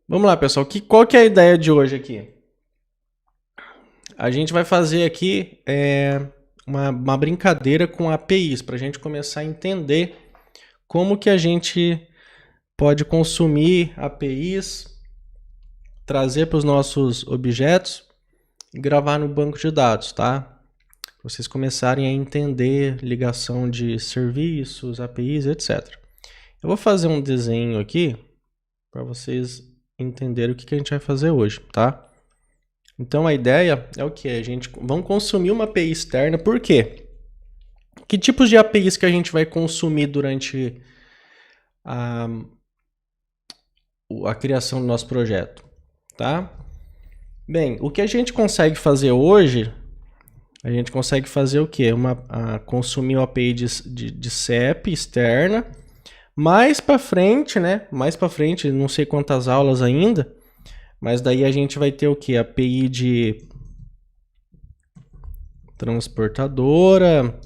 Vamos lá, pessoal. Qual que é a ideia de hoje aqui? A gente vai fazer aqui uma brincadeira com APIs para a gente começar a entender como que a gente pode consumir APIs, trazer para os nossos objetos e gravar no banco de dados, tá? Pra vocês começarem a entender ligação de serviços, APIs, etc. Eu vou fazer um desenho aqui para vocês entenderem o que a gente vai fazer hoje, tá? Então a ideia é o que? A gente vamos consumir uma API externa, por quê? Que tipos de APIs que a gente vai consumir durante a criação do nosso projeto, tá? Bem, o que a gente consegue fazer hoje, a gente consegue fazer o quê? Consumir uma API de CEP externa. Mais para frente, né? Mais para frente, não sei quantas aulas ainda, mas daí a gente vai ter o quê? API de transportadora,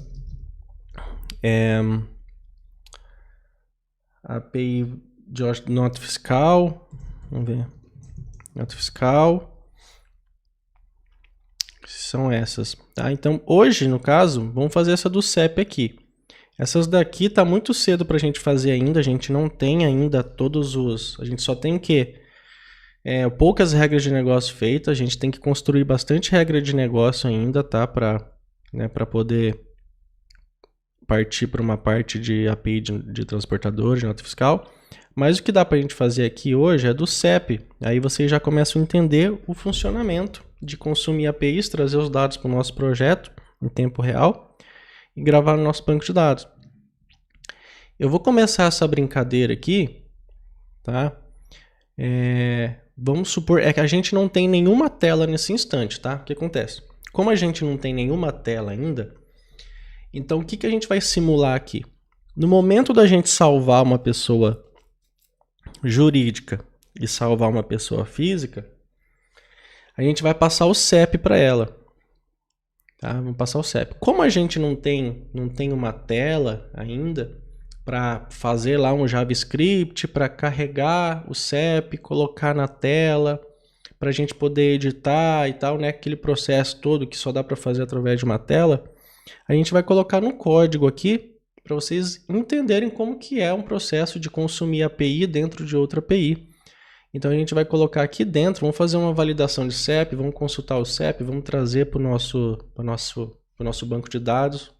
API de nota fiscal, vamos ver, nota fiscal, são essas, tá? Então hoje, no caso, vamos fazer essa do CEP aqui. Essas daqui tá muito cedo para a gente fazer ainda, a gente não tem ainda a gente só tem o quê? Poucas regras de negócio feitas, a gente tem que construir bastante regra de negócio ainda, tá? Para poder partir para uma parte de API de transportador, de nota fiscal. Mas o que dá para a gente fazer aqui hoje é do CEP. Aí vocês já começam a entender o funcionamento de consumir APIs, trazer os dados para o nosso projeto em tempo real e gravar no nosso banco de dados. Eu vou começar essa brincadeira aqui, tá? Vamos supor que a gente não tem nenhuma tela nesse instante, tá? O que acontece? Como a gente não tem nenhuma tela ainda, então o que a gente vai simular aqui? No momento da gente salvar uma pessoa jurídica e salvar uma pessoa física, a gente vai passar o CEP para ela. Tá? Vamos passar o CEP. Como a gente não tem uma tela ainda para fazer lá um JavaScript, para carregar o CEP, colocar na tela, para a gente poder editar e tal, né? Aquele processo todo que só dá para fazer através de uma tela, a gente vai colocar no código aqui para vocês entenderem como que é um processo de consumir API dentro de outra API. Então a gente vai colocar aqui dentro, vamos fazer uma validação de CEP, vamos consultar o CEP, vamos trazer para o nosso banco de dados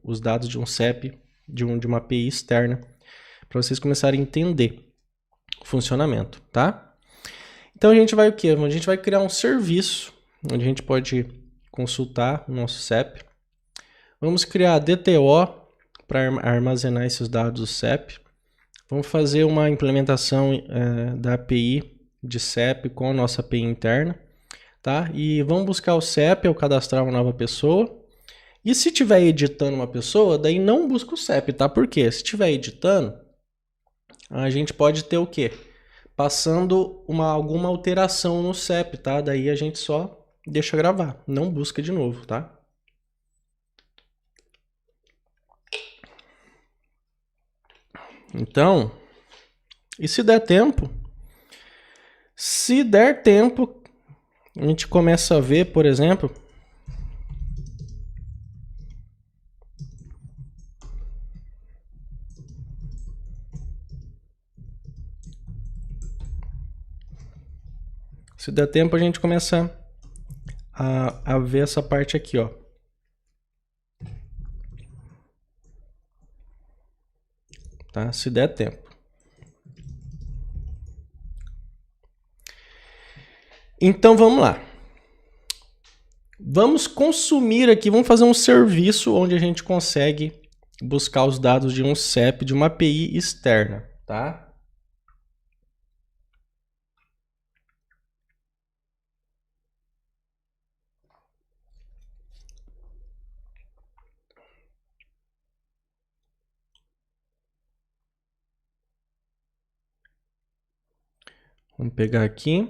os dados de um CEP, de uma API externa, para vocês começarem a entender o funcionamento, tá? Então a gente vai o quê? A gente vai criar um serviço, onde a gente pode consultar o nosso CEP. Vamos criar DTO para armazenar esses dados do CEP. Vamos fazer uma implementação da API de CEP com a nossa API interna, tá? E vamos buscar o CEP ao cadastrar uma nova pessoa. E se estiver editando uma pessoa, daí não busca o CEP, tá? Por quê? Se estiver editando, a gente pode ter o quê? Passando alguma alteração no CEP, tá? Daí a gente só deixa gravar, não busca de novo, tá? Então, e se der tempo, a gente começa a ver, por exemplo, se der tempo a gente começa a ver essa parte aqui, ó. Tá? Se der tempo. Então vamos lá. Vamos consumir aqui, vamos fazer um serviço onde a gente consegue buscar os dados de um CEP, de uma API externa, tá? Vamos pegar aqui.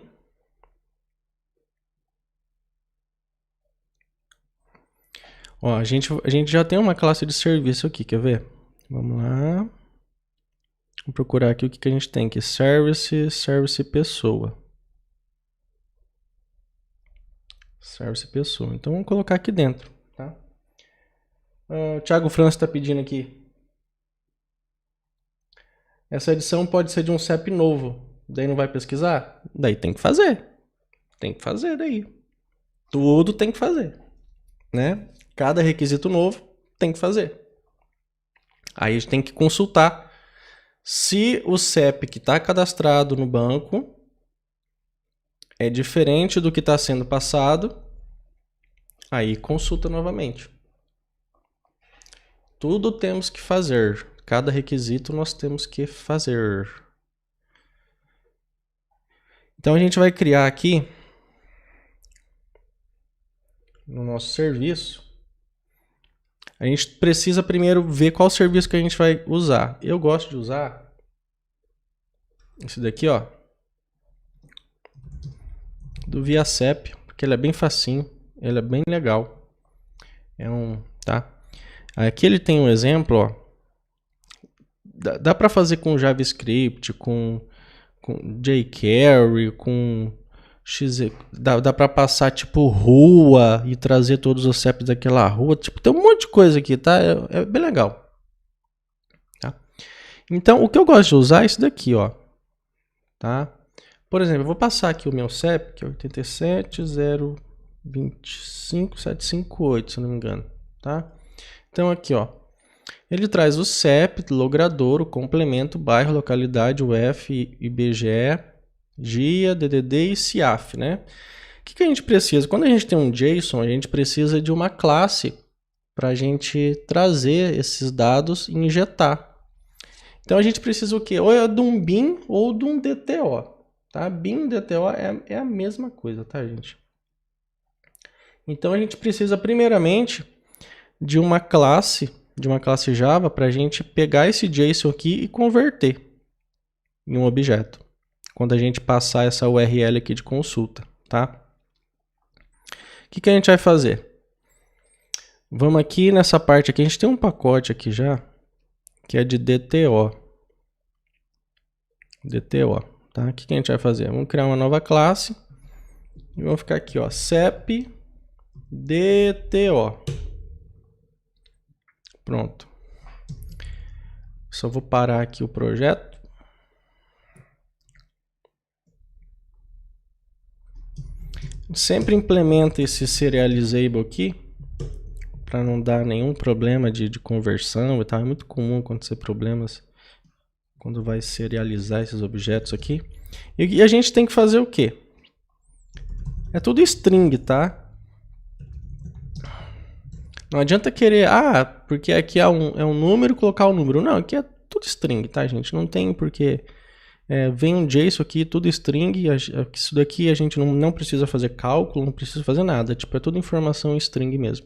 Ó, a gente já tem uma classe de serviço aqui, quer ver? Vamos lá. Vou procurar aqui o que a gente tem aqui. Service pessoa. Service pessoa. Então vamos colocar aqui dentro, tá? O Thiago França está pedindo aqui. Essa edição pode ser de um CEP novo. Daí não vai pesquisar? Daí tem que fazer. Tem que fazer daí. Tudo tem que fazer, né? Cada requisito novo tem que fazer. Aí a gente tem que consultar se o CEP que está cadastrado no banco é diferente do que está sendo passado. Aí consulta novamente. Tudo temos que fazer. Cada requisito nós temos que fazer. Então a gente vai criar aqui no nosso serviço. A gente precisa primeiro ver qual serviço que a gente vai usar. Eu gosto de usar esse daqui, ó, do ViaCEP, porque ele é bem facinho, ele é bem legal. Tá? Aqui ele tem um exemplo, ó. Dá para fazer com JavaScript, com jQuery, com dá para passar tipo rua e trazer todos os CEPs daquela rua. Tipo, tem um monte de coisa aqui, tá? É bem legal. Tá? Então, o que eu gosto de usar é isso daqui, ó. Tá? Por exemplo, eu vou passar aqui o meu CEP, que é 87025758, se eu não me engano. Tá? Então, aqui, ó. Ele traz o CEP, logradouro, complemento, bairro, localidade, UF, IBGE, GIA, DDD e CIAF, né? O que a gente precisa? Quando a gente tem um JSON, a gente precisa de uma classe para a gente trazer esses dados e injetar. Então a gente precisa o quê? Ou é de um bin ou de um DTO. Tá? Bin e DTO é a mesma coisa, tá, gente? Então a gente precisa primeiramente de uma classe Java para a gente pegar esse JSON aqui e converter em um objeto. Quando a gente passar essa URL aqui de consulta, tá? O que a gente vai fazer? Vamos aqui nessa parte aqui, a gente tem um pacote aqui já, que é de DTO. Tá? O que a gente vai fazer? Vamos criar uma nova classe e vamos ficar aqui, ó, CEP DTO. Pronto. Só vou parar aqui o projeto. Sempre implementa esse serializable aqui para não dar nenhum problema de conversão e tal. É muito comum acontecer problemas quando vai serializar esses objetos aqui. E a gente tem que fazer o quê? É tudo string, tá? Não adianta querer, porque aqui é um número, colocar o número. Não, aqui é tudo string, tá, gente? Não tem porque... vem um JSON aqui, tudo string, isso daqui a gente não precisa fazer cálculo, não precisa fazer nada, tipo, é tudo informação string mesmo.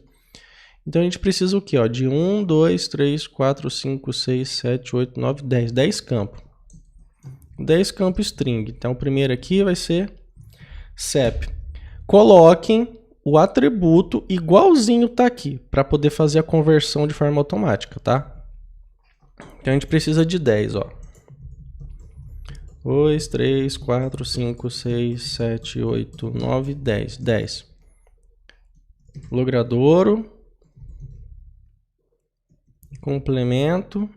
Então a gente precisa o quê? Ó, de 1, 2, 3, 4, 5, 6, 7, 8, 9, 10, 10 campos. 10 campos string. Então o primeiro aqui vai ser CEP. Coloquem o atributo igualzinho tá aqui, para poder fazer a conversão de forma automática, tá? Então a gente precisa de 10, ó. 2, 3, 4, 5, 6, 7, 8, 9, 10. 10. Logradouro. Complemento.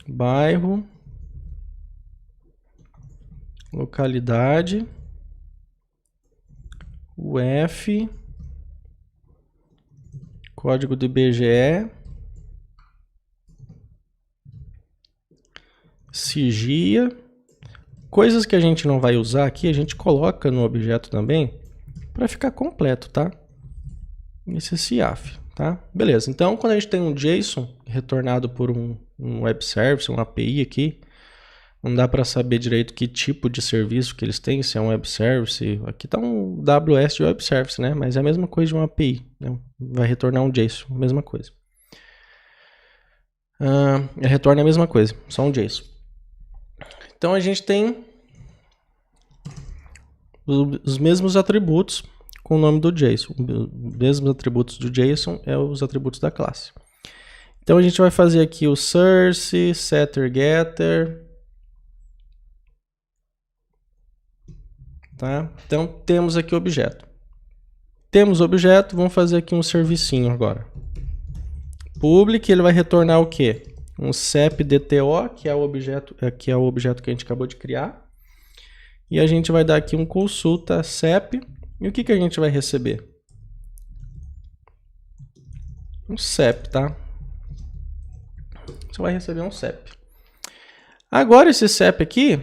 Bairro. Localidade. UF. Código do IBGE. Sigia. Coisas que a gente não vai usar aqui, a gente coloca no objeto também para ficar completo, tá? Esse CIAF, tá? Beleza, então quando a gente tem um JSON retornado por um web service, um API aqui, não dá para saber direito que tipo de serviço que eles têm, se é um web service, aqui tá um WS de web service, né? Mas é a mesma coisa de uma API, né? Vai retornar um JSON, mesma coisa. Retorna a mesma coisa, só um JSON. Então a gente tem os mesmos atributos com o nome do JSON. Os mesmos atributos do JSON é os atributos da classe. Então a gente vai fazer aqui o source, setter, getter. Tá? Então temos aqui o objeto. Temos o objeto, vamos fazer aqui um servicinho agora. Public, ele vai retornar o quê? Um CEP DTO, que é o objeto que a gente acabou de criar. E a gente vai dar aqui um consulta CEP. E o que que a gente vai receber? Um CEP, tá? Você vai receber um CEP. Agora esse CEP aqui,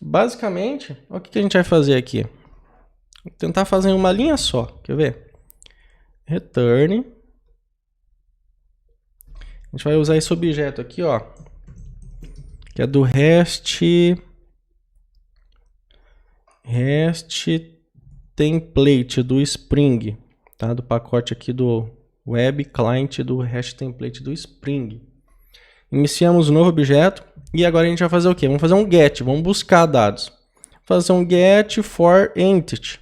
basicamente, o que que a gente vai fazer aqui? Vou tentar fazer uma linha só, quer ver? Return. A gente vai usar esse objeto aqui, ó, que é do REST template do Spring, tá? Do pacote aqui do web client do REST template do Spring. Iniciamos um novo objeto e agora a gente vai fazer o quê? Vamos fazer um get, vamos buscar dados. Fazer um get for entity.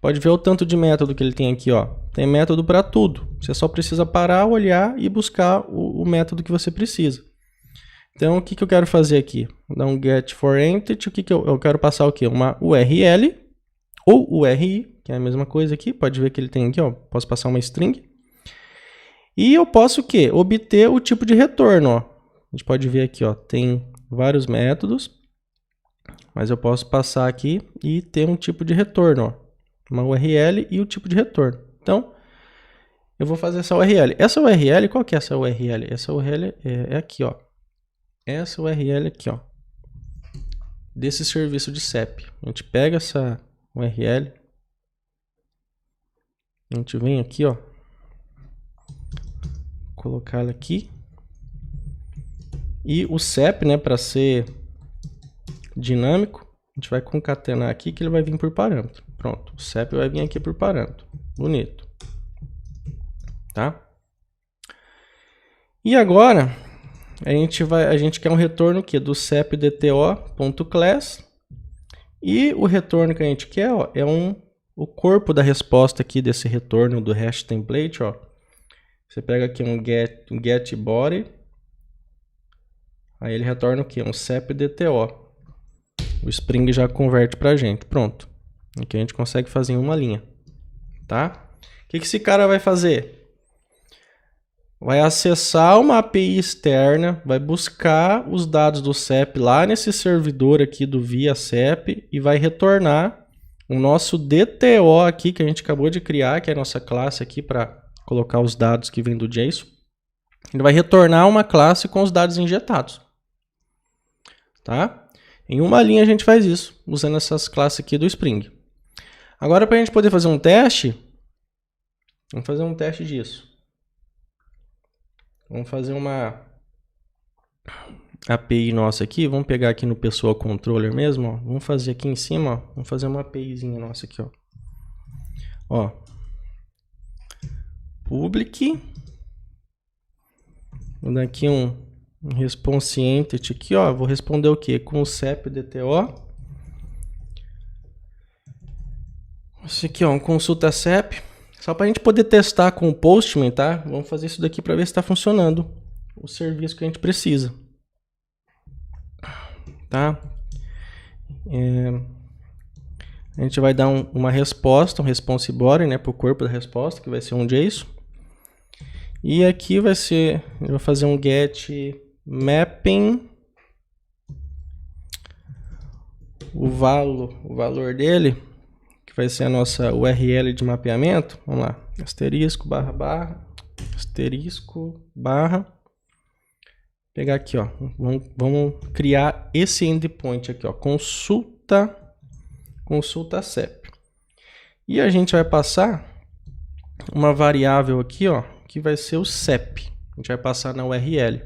Pode ver o tanto de método que ele tem aqui, ó. Tem método para tudo. Você só precisa parar, olhar e buscar o método que você precisa. Então, o que que eu quero fazer aqui? Vou dar um get for entity. O que que eu quero passar o quê? Uma URL ou URI, que é a mesma coisa aqui. Pode ver que ele tem aqui, ó. Posso passar uma string. E eu posso o quê? Obter o tipo de retorno, ó. A gente pode ver aqui, ó. Tem vários métodos. Mas eu posso passar aqui e ter um tipo de retorno, ó. Uma URL e o tipo de retorno. Então, eu vou fazer essa URL. Essa URL, qual que é essa URL? Essa URL é aqui, ó. Essa URL aqui, ó. Desse serviço de CEP. A gente pega essa URL. A gente vem aqui, ó. Colocar ela aqui. E o CEP, né, para ser dinâmico, a gente vai concatenar aqui que ele vai vir por parâmetro. Pronto, o CEP vai vir aqui por parâmetro. Bonito. Tá? E agora, a gente quer um retorno aqui do CEP DTO.class. E o retorno que a gente quer, ó, é o corpo da resposta aqui desse retorno do REST template, ó. Você pega aqui um get body. Aí ele retorna o quê? Um CEP DTO. O Spring já converte pra gente. Pronto. Aqui a gente consegue fazer em uma linha. Tá? O que esse cara vai fazer? Vai acessar uma API externa, vai buscar os dados do CEP lá nesse servidor aqui do via CEP e vai retornar o nosso DTO aqui que a gente acabou de criar, que é a nossa classe aqui para colocar os dados que vem do JSON. Ele vai retornar uma classe com os dados injetados. Tá? Em uma linha a gente faz isso, usando essas classes aqui do Spring. Agora, para a gente poder fazer um teste, vamos fazer um teste disso. Vamos fazer uma API nossa aqui, vamos pegar aqui no Pessoal Controller mesmo, ó. Vamos fazer aqui em cima, ó. Vamos fazer uma APIzinha nossa aqui, ó. Ó. Public. Vou dar aqui um response entity aqui, ó. Vou responder o quê? Com o CEP DTO. Esse aqui, ó, um consulta CEP. Só para a gente poder testar com o Postman, tá? Vamos fazer isso daqui para ver se está funcionando o serviço que a gente precisa. Tá? A gente vai dar uma resposta, um response body, né, para o corpo da resposta, que vai ser um JSON. E aqui vai ser, eu vou fazer um get mapping, o valor dele, que vai ser a nossa URL de mapeamento. Vamos lá, asterisco, barra, pegar aqui, ó, vamos criar esse endpoint aqui, ó, consulta CEP. E a gente vai passar uma variável aqui, ó, que vai ser o CEP. A gente vai passar na URL.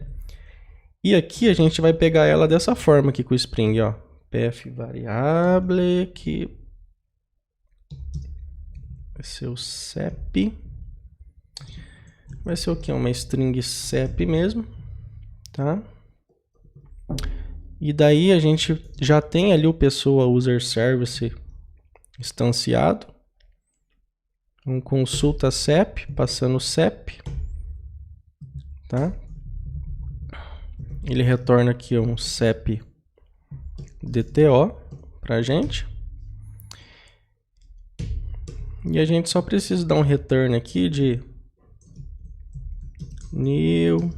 E aqui a gente vai pegar ela dessa forma aqui com o Spring, ó, pf variable que vai ser o CEP. Vai ser o que? Uma string CEP mesmo, tá? E daí a gente já tem ali o pessoa user service instanciado. Um consulta CEP, passando o CEP. tá? Ele retorna aqui um CEP DTO pra gente. E a gente só precisa dar um return aqui de new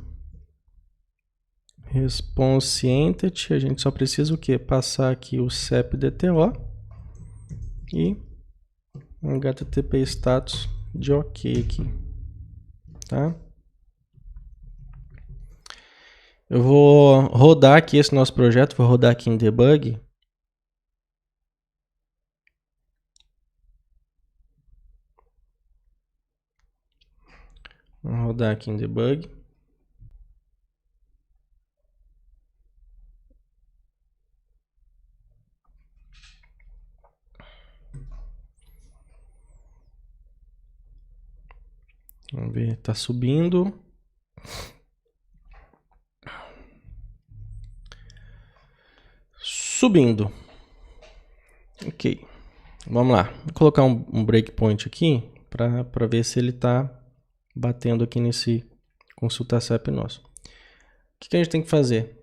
response entity. A gente só precisa o quê? Passar aqui o CEP DTO e um HTTP status de OK aqui, tá? Eu vou rodar aqui esse nosso projeto, vou rodar aqui em debug. Vou rodar aqui em debug. Vamos ver, tá subindo. Subindo. Ok. Vamos lá. Vou colocar um breakpoint aqui para ver se ele está batendo aqui nesse consulta CEP nosso. O que a gente tem que fazer?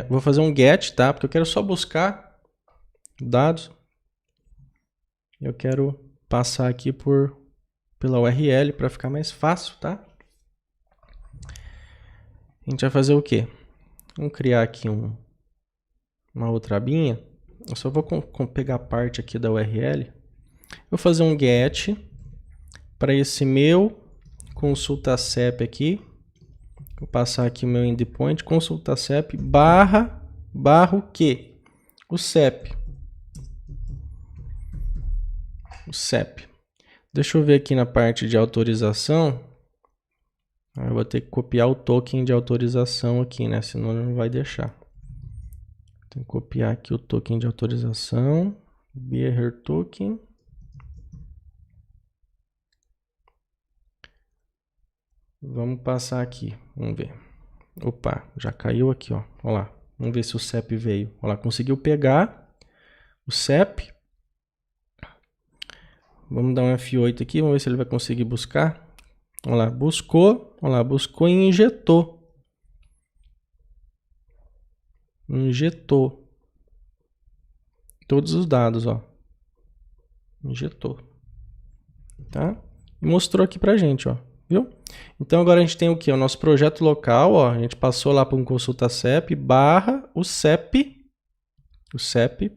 Vou fazer um get, tá? Porque eu quero só buscar dados. Eu quero passar aqui pela URL para ficar mais fácil, tá? A gente vai fazer o quê? Vamos criar aqui uma outra abinha. Eu só vou pegar a parte aqui da URL. Vou fazer um get para esse meu consulta CEP aqui. Vou passar aqui o meu endpoint, consulta CEP barra o quê? O CEP. O CEP. Deixa eu ver aqui na parte de autorização. Eu vou ter que copiar o token de autorização aqui, né? Senão não vai deixar. Tem que copiar aqui o token de autorização. Bearer token. Vamos passar aqui. Vamos ver. Opa, já caiu aqui, ó. Olha lá. Vamos ver se o CEP veio. Olha lá, conseguiu pegar o CEP. Vamos dar um F8 aqui, vamos ver se ele vai conseguir buscar. Olha lá, buscou. Olha lá, buscou e injetou. Injetou todos os dados, ó. Injetou. Tá? E mostrou aqui pra gente, ó. Viu? Então agora a gente tem o que? O nosso projeto local, ó. A gente passou lá para um consulta CEP barra o CEP. O CEP.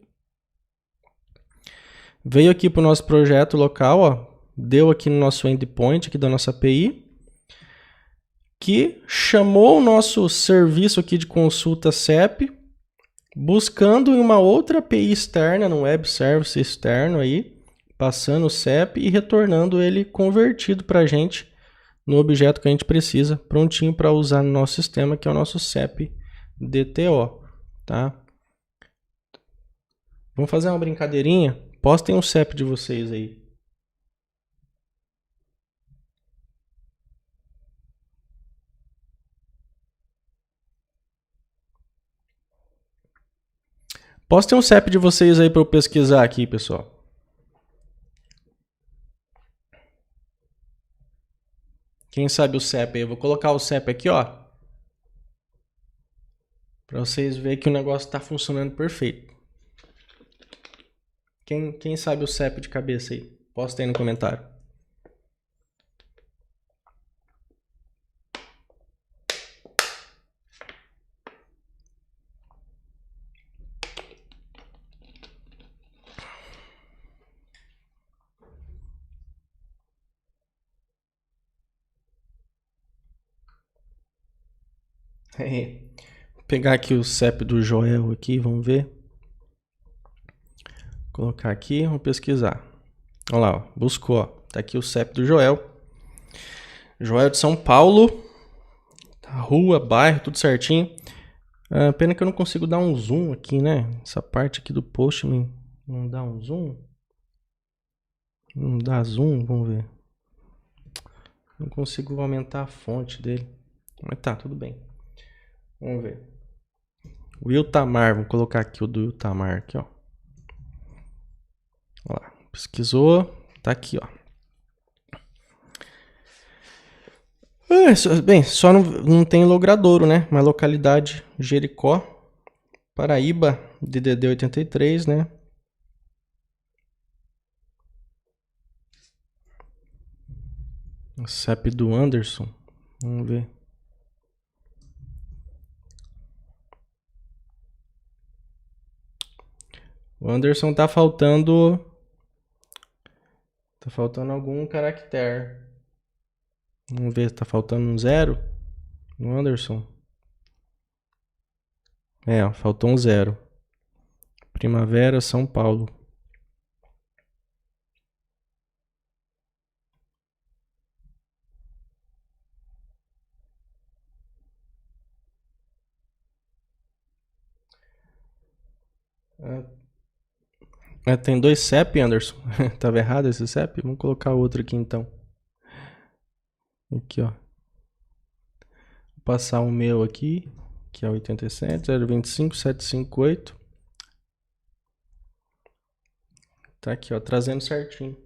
Veio aqui para o nosso projeto local, ó. Deu aqui no nosso endpoint aqui da nossa API. Que chamou o nosso serviço aqui de consulta CEP. Buscando em uma outra API externa, no web service externo aí. Passando o CEP e retornando ele convertido para a gente no objeto que a gente precisa, prontinho para usar no nosso sistema, que é o nosso CEP DTO, tá? Vamos fazer uma brincadeirinha? Postem o CEP de vocês aí. Postem o CEP de vocês aí para eu pesquisar aqui, pessoal. Quem sabe o CEP aí? Eu vou colocar o CEP aqui, ó. Para vocês verem que o negócio está funcionando perfeito. Quem sabe o CEP de cabeça aí? Posta aí no comentário. Vou pegar aqui o CEP do Joel aqui, vamos ver. Vou colocar aqui, vamos pesquisar. Olha lá, ó, buscou, ó. Tá aqui o CEP do Joel. Joel de São Paulo. Rua, bairro, tudo certinho. Pena que eu não consigo dar um zoom aqui, né? Essa parte aqui do post não dá um zoom. Não dá zoom, vamos ver. Não consigo aumentar a fonte dele. Mas tá, tudo bem. Vamos ver. Will Tamar, vamos colocar aqui o do Will Tamar aqui, ó. Olha lá, pesquisou, tá aqui, ó. Bem, só não tem logradouro, né? Mas localidade Jericó, Paraíba, DDD 83, né? O CEP do Anderson. Vamos ver. O Anderson tá faltando... Tá faltando algum caractere. Vamos ver, tá faltando um 0 no Anderson. Ó, faltou um 0. Primavera, São Paulo. Tem 2 CEP, Anderson. Tava errado esse CEP? Vamos colocar outro aqui então. Aqui, ó. Vou passar o meu aqui, que é 87 025 758. Tá aqui, ó, trazendo certinho.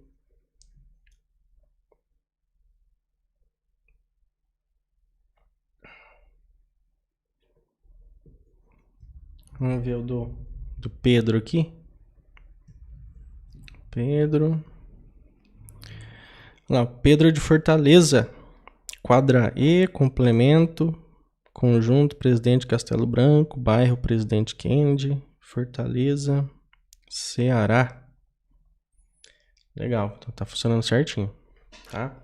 Vamos ver o do Pedro aqui. Pedro. Lá, Pedro de Fortaleza. Quadra E, complemento, conjunto Presidente Castelo Branco, bairro Presidente Kennedy, Fortaleza, Ceará. Legal, então tá funcionando certinho, tá?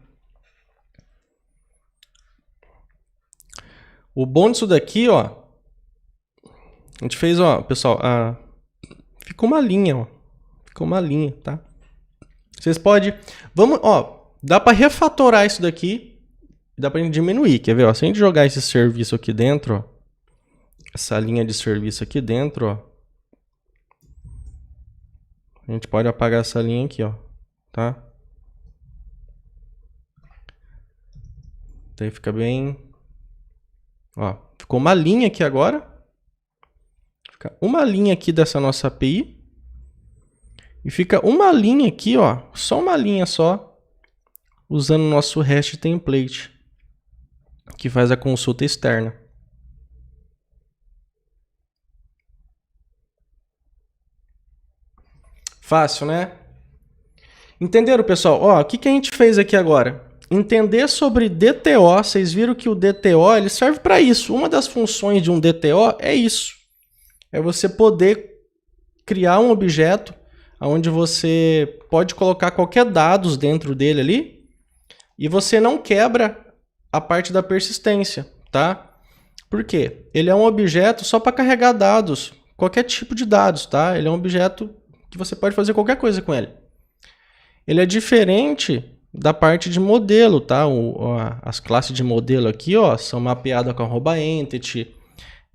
O bom disso daqui, ó, a gente fez, ó, pessoal, ficou uma linha, ó, ficou uma linha, tá? Vocês podem, vamos, ó, dá para refatorar isso daqui, dá para diminuir, quer ver, ó, se a gente jogar esse serviço aqui dentro, ó, essa linha de serviço aqui dentro, ó, a gente pode apagar essa linha aqui, ó, tá? Daí fica bem, ó, ficou uma linha aqui agora, fica uma linha aqui dessa nossa API, e fica uma linha aqui, ó, só uma linha só, usando o nosso REST template, que faz a consulta externa. Fácil, né? Entenderam, pessoal? Ó, o que a gente fez aqui agora? Entender sobre DTO. Vocês viram que o DTO ele serve para isso. Uma das funções de um DTO é isso. É você poder criar um objeto onde você pode colocar qualquer dados dentro dele ali e você não quebra a parte da persistência, tá? Por quê? Ele é um objeto só para carregar dados, qualquer tipo de dados, tá? Ele é um objeto que você pode fazer qualquer coisa com ele. Ele é diferente da parte de modelo, tá? As classes de modelo aqui, ó, são mapeadas com @entity.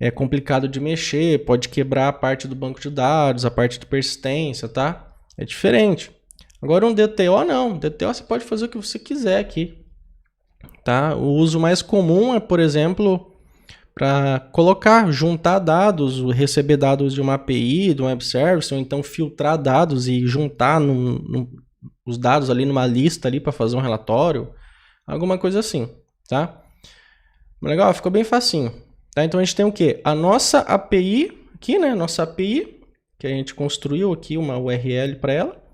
É complicado de mexer, pode quebrar a parte do banco de dados, a parte de persistência, tá? É diferente. Agora um DTO não. DTO você pode fazer o que você quiser aqui, tá? O uso mais comum é, por exemplo, para colocar, juntar dados, receber dados de uma API, de um web service, ou então filtrar dados e juntar os dados ali numa lista ali para fazer um relatório, alguma coisa assim, tá? Legal, ficou bem facinho. Tá? Então a gente tem o quê? A nossa API aqui, né? Nossa API, que a gente construiu aqui uma URL para ela,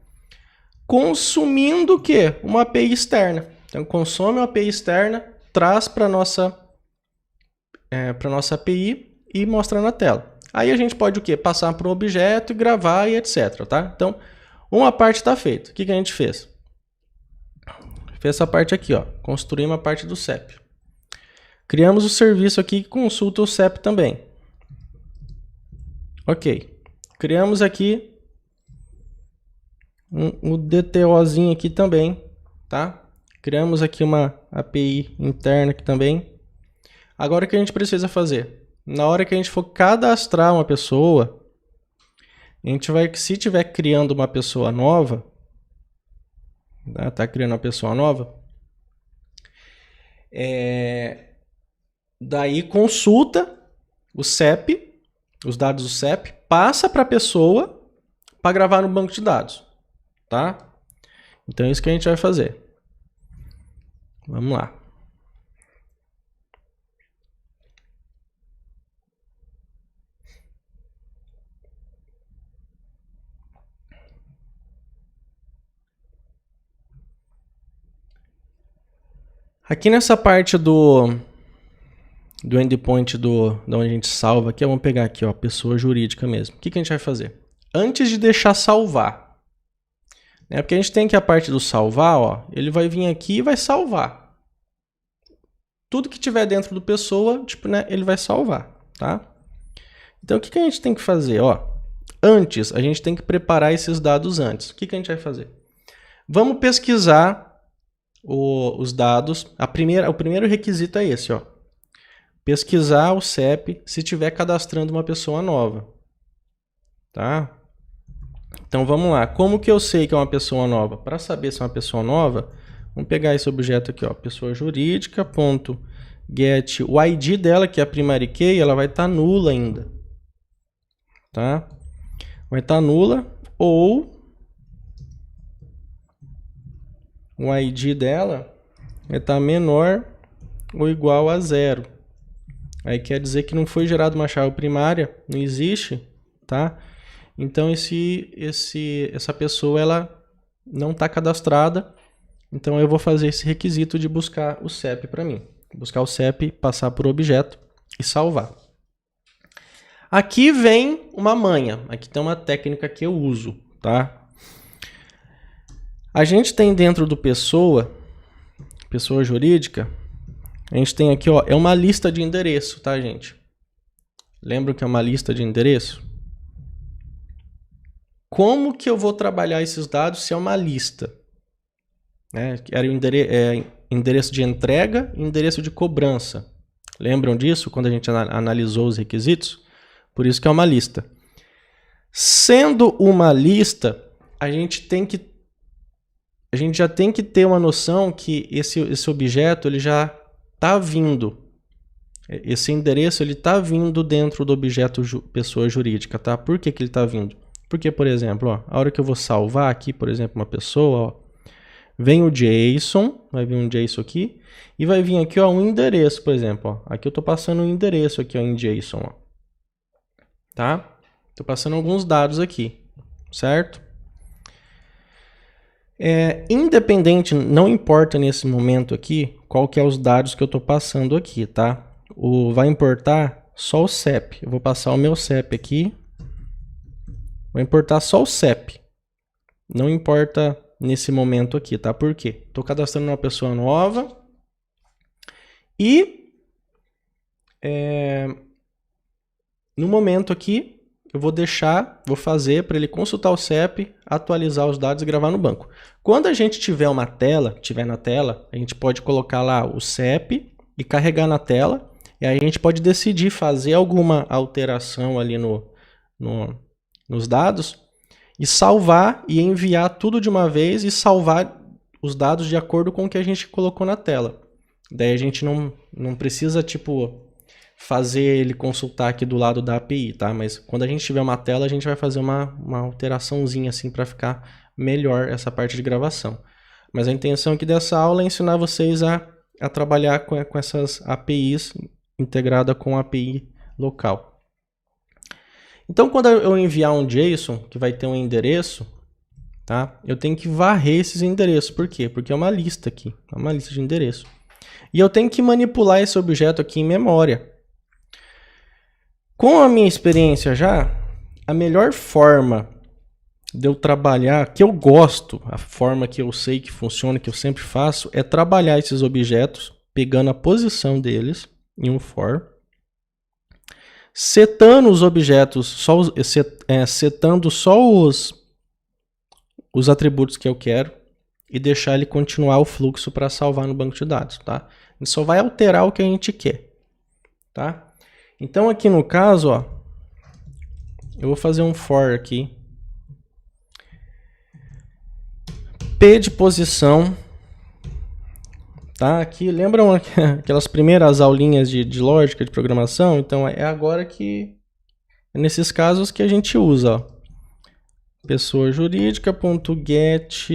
consumindo o quê? Uma API externa. Então consome uma API externa, traz para nossa API e mostra na tela. Aí a gente pode o quê? Passar para um objeto, gravar e etc. Tá? Então, uma parte está feita. O que a gente fez? Fez essa parte aqui, ó. Construímos a parte do CEP. Criamos o serviço aqui que consulta o CEP também. Ok. Criamos aqui um DTOzinho aqui também, tá? Criamos aqui uma API interna aqui também. Agora o que a gente precisa fazer? Na hora que a gente for cadastrar uma pessoa, a gente vai, se tiver criando uma pessoa nova, tá criando uma pessoa nova, daí consulta o CEP, os dados do CEP, passa para a pessoa para gravar no banco de dados, tá? Então é isso que a gente vai fazer. Vamos lá. Aqui nessa parte do endpoint da onde a gente salva aqui, vamos pegar aqui, ó, pessoa jurídica mesmo. O que a gente vai fazer? Antes de deixar salvar, né, porque a gente tem aqui a parte do salvar, ó, ele vai vir aqui e vai salvar. Tudo que tiver dentro do pessoa, tipo, né, ele vai salvar, tá? Então, o que a gente tem que fazer? Ó, antes, a gente tem que preparar esses dados antes. O que a gente vai fazer? Vamos pesquisar os dados. O primeiro requisito é esse, ó. Pesquisar o CEP se estiver cadastrando uma pessoa nova. Tá? Então, vamos lá. Como que eu sei que é uma pessoa nova? Para saber se é uma pessoa nova, vamos pegar esse objeto aqui, ó, pessoa jurídica, ponto, get, o ID dela, que é a primary key, ela vai estar nula ainda. Tá? Vai estar nula, ou o ID dela vai estar menor ou igual a 0. Aí quer dizer que não foi gerada uma chave primária, não existe, tá? Então essa pessoa ela não está cadastrada, então eu vou fazer esse requisito de buscar o CEP para mim. Buscar o CEP, passar por objeto e salvar. Aqui vem uma manha, aqui tem uma técnica que eu uso, tá? A gente tem dentro do pessoa jurídica, a gente tem aqui, ó, é uma lista de endereço, tá, gente? Lembram que é uma lista de endereço? Como que eu vou trabalhar esses dados se é uma lista? Né? Era endereço de entrega e endereço de cobrança. Lembram disso quando a gente analisou os requisitos? Por isso que é uma lista. Sendo uma lista, a gente já tem que ter uma noção que esse objeto ele já está vindo. Esse endereço ele está vindo dentro do objeto pessoa jurídica, tá? Por que ele está vindo? Porque, por exemplo, ó, a hora que eu vou salvar aqui, por exemplo, uma pessoa, ó, vem o JSON, vai vir um JSON aqui, e vai vir aqui, ó, um endereço, por exemplo, ó. Aqui eu estou passando um endereço aqui, ó, em JSON, ó. Tá? Estou passando alguns dados aqui, certo? Independente, não importa nesse momento aqui qual que é os dados que eu estou passando aqui, tá? Vai importar só o CEP. Eu vou passar o meu CEP aqui. Vou importar só o CEP. Não importa nesse momento aqui, tá? Por quê? Estou cadastrando uma pessoa nova e no momento aqui eu vou fazer para ele consultar o CEP, atualizar os dados e gravar no banco. Quando a gente tiver na tela, a gente pode colocar lá o CEP e carregar na tela. E aí a gente pode decidir fazer alguma alteração ali nos dados e salvar e enviar tudo de uma vez e salvar os dados de acordo com o que a gente colocou na tela. Daí a gente não precisa, tipo, fazer ele consultar aqui do lado da API, tá? Mas quando a gente tiver uma tela, a gente vai fazer uma alteraçãozinha assim para ficar melhor essa parte de gravação. Mas a intenção aqui dessa aula é ensinar vocês a trabalhar com essas APIs integrada com a API local. Então, quando eu enviar um JSON que vai ter um endereço, tá? Eu tenho que varrer esses endereços. Por quê? Porque é uma lista aqui, é uma lista de endereço. E eu tenho que manipular esse objeto aqui em memória. Com a minha experiência já, a melhor forma de eu trabalhar, que eu gosto, a forma que eu sei que funciona, que eu sempre faço, é trabalhar esses objetos, pegando a posição deles em um for, setando os objetos, setando só os atributos que eu quero e deixar ele continuar o fluxo para salvar no banco de dados, tá? Ele só vai alterar o que a gente quer, tá? Então aqui no caso, ó, eu vou fazer um for aqui, p de posição. Tá? Aqui, lembram aquelas primeiras aulinhas de lógica de programação? Então é agora que é nesses casos que a gente usa, ó. Pessoa jurídica.get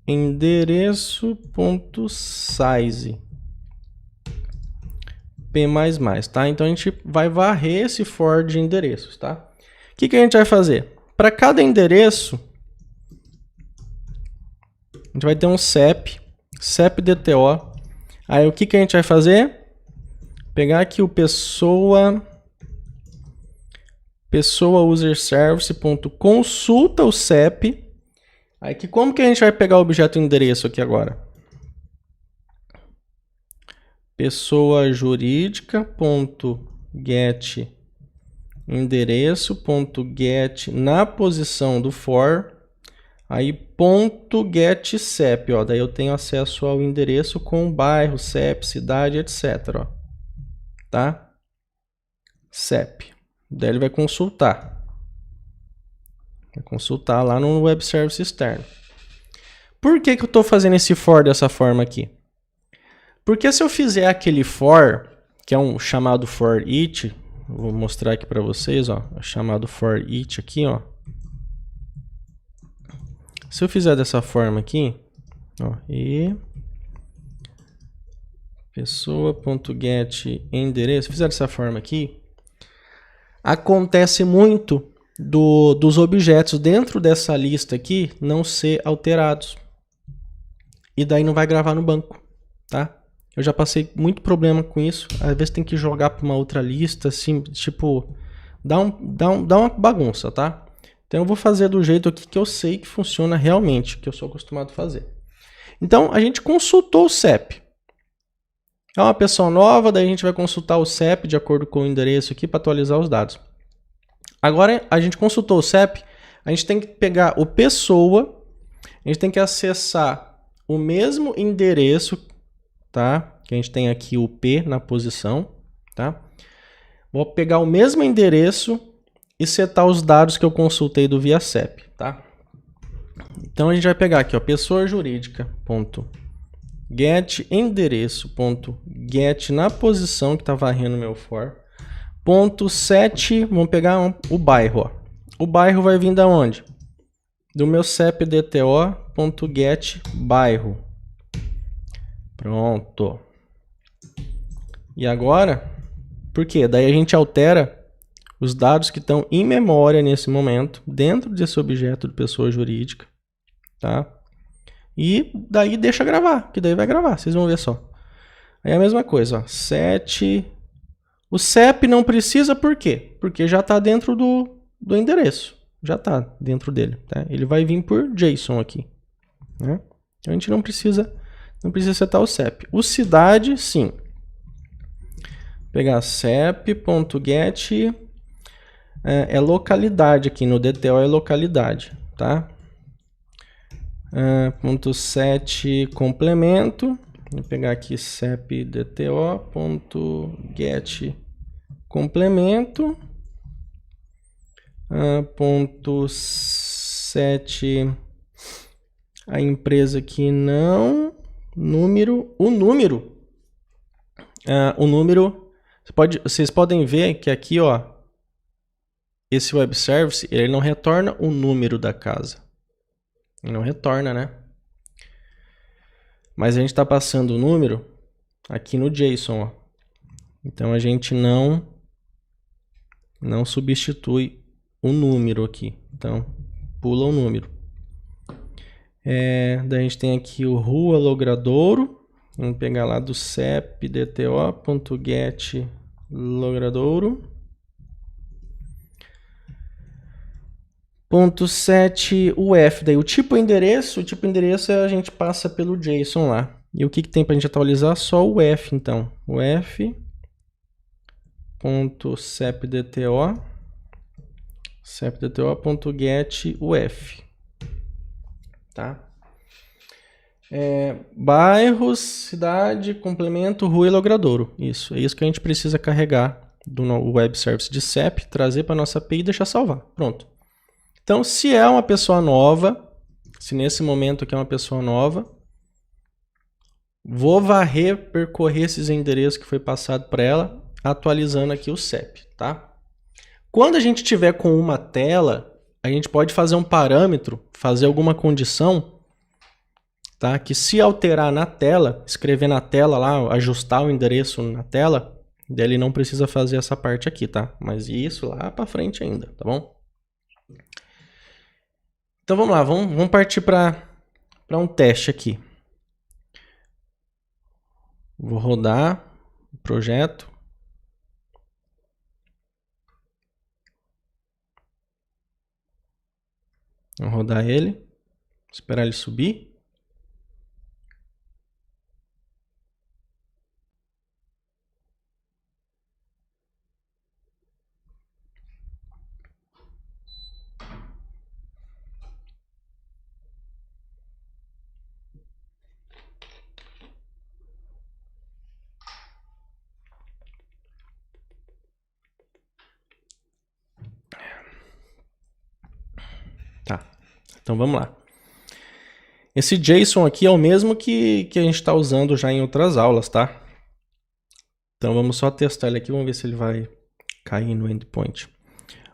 endereço.size p++, tá? Então a gente vai varrer esse for de endereços, tá? O que a gente vai fazer? Para cada endereço, a gente vai ter um CEP DTO Aí o que a gente vai fazer? Pegar aqui o pessoa user service.consulta o CEP. Aí que como que a gente vai pegar o objeto endereço aqui agora? Pessoa jurídica.get endereço.get na posição do for. Aí ponto get CEP, ó, daí eu tenho acesso ao endereço com bairro, CEP, cidade, etc, ó. Tá? CEP. Daí ele vai consultar. Vai consultar lá no web service externo. Por que eu estou fazendo esse for dessa forma aqui? Porque se eu fizer aquele for, que é um chamado for each, vou mostrar aqui para vocês, ó, chamado for each aqui, ó. Se eu fizer dessa forma aqui, ó, e pessoa.get endereço, fizer dessa forma aqui, acontece muito dos objetos dentro dessa lista aqui não ser alterados. E daí não vai gravar no banco, tá? Eu já passei muito problema com isso. Às vezes tem que jogar para uma outra lista, assim, tipo, dá uma bagunça, tá? Então eu vou fazer do jeito aqui que eu sei que funciona realmente, que eu sou acostumado a fazer. Então a gente consultou o CEP. É uma pessoa nova, daí a gente vai consultar o CEP de acordo com o endereço aqui para atualizar os dados. Agora a gente consultou o CEP, a gente tem que pegar o pessoa, a gente tem que acessar o mesmo endereço, tá? Que a gente tem aqui o P na posição, tá? Vou pegar o mesmo endereço e setar os dados que eu consultei do via CEP, tá? Então a gente vai pegar aqui, ó, pessoa jurídica.get endereço.get na posição que tá varrendo meu for. Ponto 7, vamos pegar o bairro, ó. O bairro vai vir da onde? Do meu CEP DTO.get bairro. Pronto. E agora, por quê? Daí a gente altera os dados que estão em memória nesse momento, dentro desse objeto de pessoa jurídica, tá? E daí deixa gravar, que daí vai gravar, vocês vão ver só. Aí a mesma coisa, ó, 7. O CEP não precisa, por quê? Porque já está dentro do endereço, já está dentro dele, tá? Ele vai vir por JSON aqui, né? Então a gente não precisa setar o CEP. O cidade, sim. Pegar cep.get é localidade aqui no DTO, é localidade, tá? Ponto 7 complemento. Vou pegar aqui cep DTO.get complemento. Ponto 7 a empresa aqui não. Número. O número. Vocês podem ver que aqui, ó, esse web service, ele não retorna o número da casa. Ele não retorna, né? Mas a gente está passando o número aqui no JSON, ó. Então a gente não substitui o número aqui. Então pula o número. Daí a gente tem aqui o Rua Logradouro. Vamos pegar lá do CEP DTO.get Logradouro. Ponto 7 UF, daí o tipo endereço a gente passa pelo JSON lá. E o que tem para a gente atualizar? Só o UF, então. UF.cepdto cepdto.get UF. Tá? Bairros, cidade, complemento, rua e logradouro. Isso, é isso que a gente precisa carregar do web service de CEP, trazer para nossa API e deixar salvar. Pronto. Então, se é uma pessoa nova, se nesse momento aqui é uma pessoa nova, vou percorrer esses endereços que foi passado para ela, atualizando aqui o CEP, tá? Quando a gente tiver com uma tela, a gente pode fazer um parâmetro, fazer alguma condição, tá? Que se alterar na tela, escrever na tela lá, ajustar o endereço na tela, ele não precisa fazer essa parte aqui, tá? Mas isso lá para frente ainda, tá bom? Então vamos lá, vamos partir para um teste aqui. Vou rodar o projeto. Vou rodar ele. Esperar ele subir. Tá, então vamos lá. Esse JSON aqui é o mesmo que a gente está usando já em outras aulas, tá? Então vamos só testar ele aqui, vamos ver se ele vai cair no endpoint.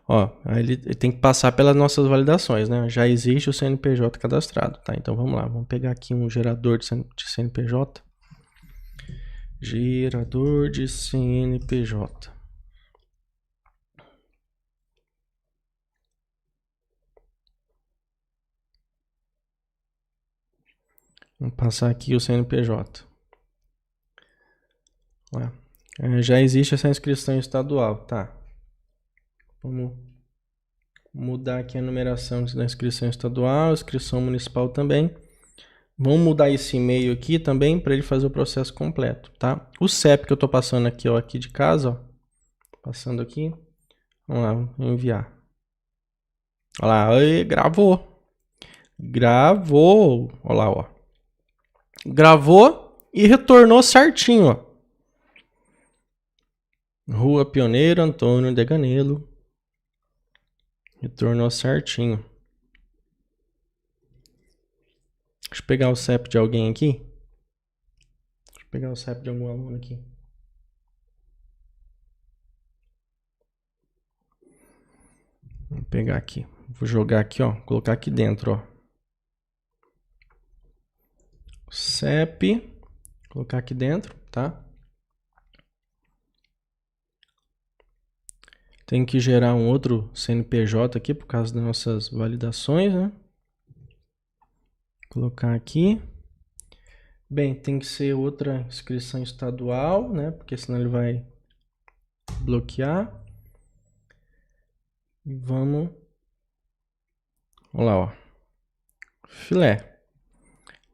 Ó, aí ele tem que passar pelas nossas validações, né? Já existe o CNPJ cadastrado, tá? Então vamos lá, vamos pegar aqui um gerador de CNPJ. Gerador de CNPJ. Vamos passar aqui o CNPJ. Já existe essa inscrição estadual, tá? Vamos mudar aqui a numeração da inscrição estadual, inscrição municipal também. Vamos mudar esse e-mail aqui também para ele fazer o processo completo, tá? O CEP que eu estou passando aqui, ó, aqui de casa, ó, passando aqui. Vamos lá, vamos enviar. Olha lá, aí, gravou. Gravou. Olha lá, ó. Gravou e retornou certinho, ó. Rua Pioneiro Antônio Deganelo. Retornou certinho. Deixa eu pegar o CEP de alguém aqui. Deixa eu pegar o CEP de algum aluno aqui. Vou pegar aqui. Vou jogar aqui, ó. Colocar aqui dentro, ó. CEP. Colocar aqui dentro, tá? Tem que gerar um outro CNPJ aqui por causa das nossas validações, né? Colocar aqui. Bem, tem que ser outra inscrição estadual, né? Porque senão ele vai bloquear. E vamos... Olha lá, ó. Filé.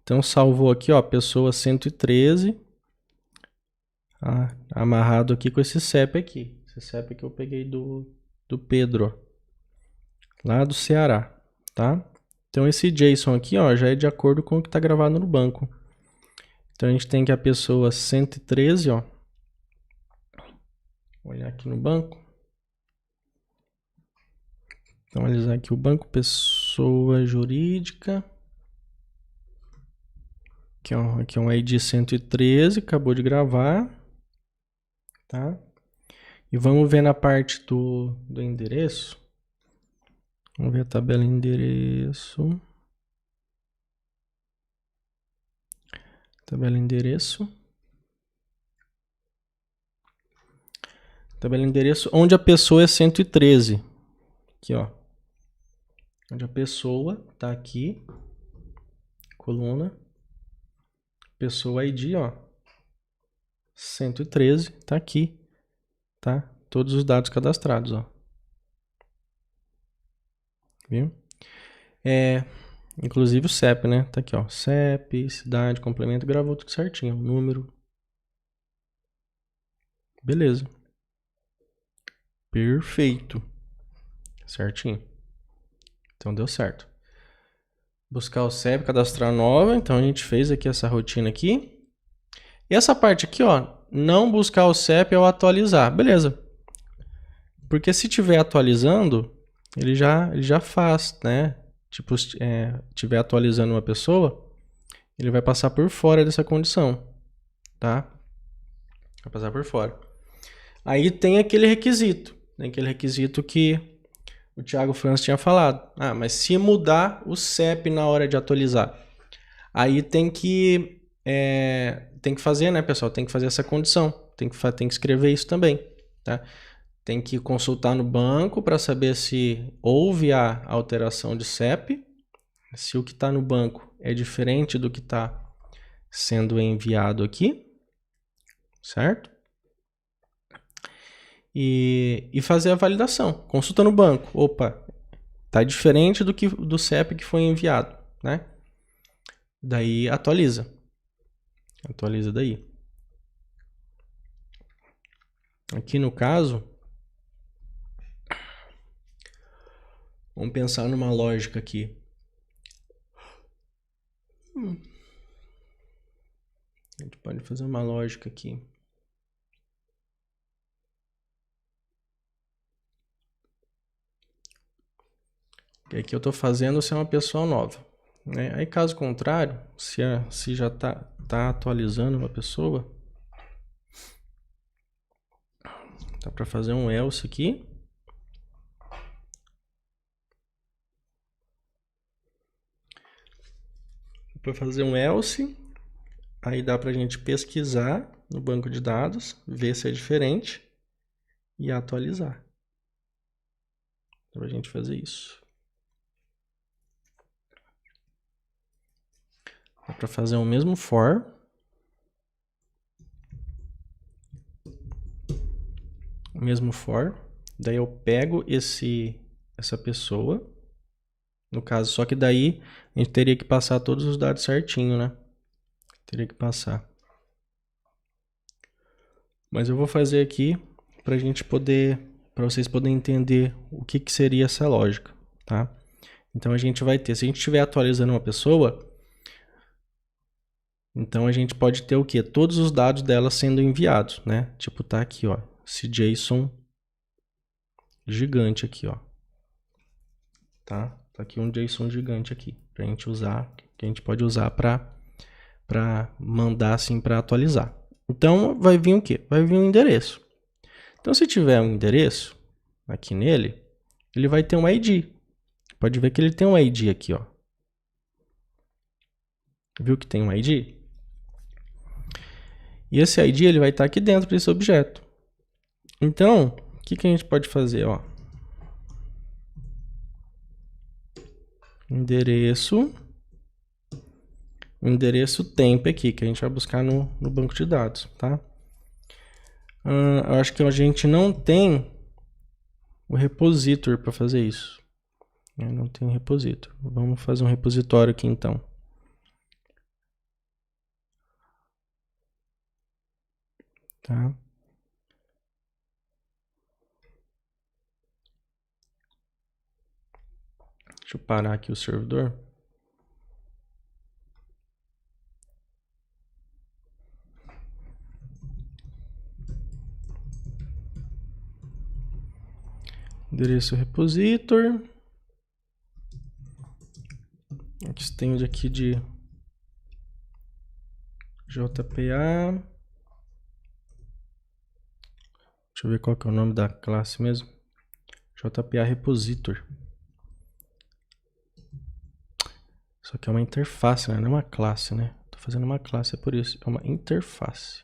Então salvou aqui, ó, pessoa 113. Amarrado aqui com esse CEP aqui. Esse CEP que eu peguei do Pedro, ó, lá do Ceará, tá? Então esse JSON aqui, ó, já é de acordo com o que está gravado no banco. Então a gente tem que a pessoa 113, ó. Vou olhar aqui no banco. Então analisar aqui o banco, pessoa jurídica. Aqui é um ID 113, acabou de gravar, tá? E vamos ver na parte do endereço. Vamos ver a tabela endereço. Tabela endereço. Tabela endereço onde a pessoa é 113. Aqui, ó. Onde a pessoa tá aqui. Coluna. Pessoa ID, ó. 113 tá aqui. Tá? Todos os dados cadastrados, ó. Viu? Inclusive o CEP, né? Tá aqui, ó. CEP, cidade, complemento, gravou tudo certinho. Número. Beleza. Perfeito. Certinho. Então deu certo. Buscar o CEP, cadastrar nova. Então a gente fez aqui essa rotina aqui. E essa parte aqui, ó. Não buscar o CEP ao atualizar. Beleza. Porque se tiver atualizando, ele já faz, né? Tipo, se tiver atualizando uma pessoa, ele vai passar por fora dessa condição, tá? Vai passar por fora. Aí tem aquele requisito, que o Thiago França tinha falado. Ah, mas se mudar o CEP na hora de atualizar, aí tem que fazer, né, pessoal? Tem que fazer essa condição, tem que escrever isso também, tá? Tem que consultar no banco para saber se houve a alteração de CEP, se o que está no banco é diferente do que está sendo enviado aqui, certo? E fazer a validação. Consulta no banco. Opa, tá diferente do CEP que foi enviado, né? Daí atualiza. Atualiza daí. Aqui no caso, vamos pensar numa lógica aqui. A gente pode fazer uma lógica aqui. Que aqui eu estou fazendo se é uma pessoa nova, né? Aí caso contrário, se já tá atualizando uma pessoa, dá para fazer um else aqui. Para fazer um else, aí dá para a gente pesquisar no banco de dados, ver se é diferente e atualizar. Dá para a gente fazer isso. Dá para fazer o mesmo for. O mesmo for. Daí eu pego essa pessoa. No caso, só que daí a gente teria que passar todos os dados certinho, né? Teria que passar. Mas eu vou fazer aqui para vocês poderem entender o que seria essa lógica, tá? Então a gente vai ter, se a gente estiver atualizando uma pessoa, então a gente pode ter o quê? Todos os dados dela sendo enviados, né? Tipo, tá aqui, ó, esse JSON gigante aqui, ó. Tá? Tá aqui um JSON gigante aqui pra gente usar, que a gente pode usar para mandar assim para atualizar. Então vai vir o quê? Vai vir um endereço. Então se tiver um endereço aqui nele, ele vai ter um ID. Pode ver que ele tem um ID aqui, ó. Viu que tem um ID? E esse ID ele vai estar aqui dentro desse objeto. Então, o que a gente pode fazer, ó? Endereço temp aqui, que a gente vai buscar no banco de dados, tá? Eu acho que a gente não tem o repositor para fazer isso. Eu não tenho repositor. Vamos fazer um repositório aqui então. Tá? Deixa eu parar aqui o servidor. Endereço repositor. Extend aqui de JPA. Deixa eu ver qual que é o nome da classe mesmo. JPA repositor. Isso aqui é uma interface, né? Não é uma classe, né? Tô fazendo uma classe, é por isso. É uma interface.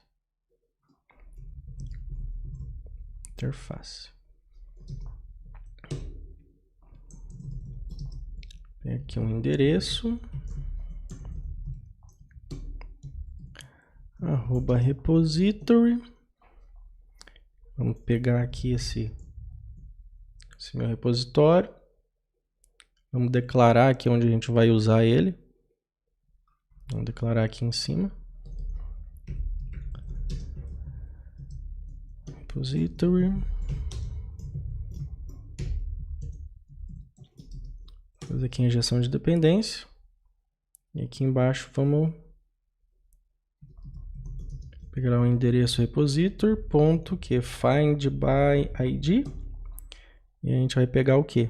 Interface. Tem aqui um endereço. @repository. Vamos pegar aqui esse meu repositório. Vamos declarar aqui onde a gente vai usar ele. Vamos declarar aqui em cima. Repository. Fazer aqui a injeção de dependência. E aqui embaixo vamos pegar o endereço repositor ponto que find by id. E a gente vai pegar o quê?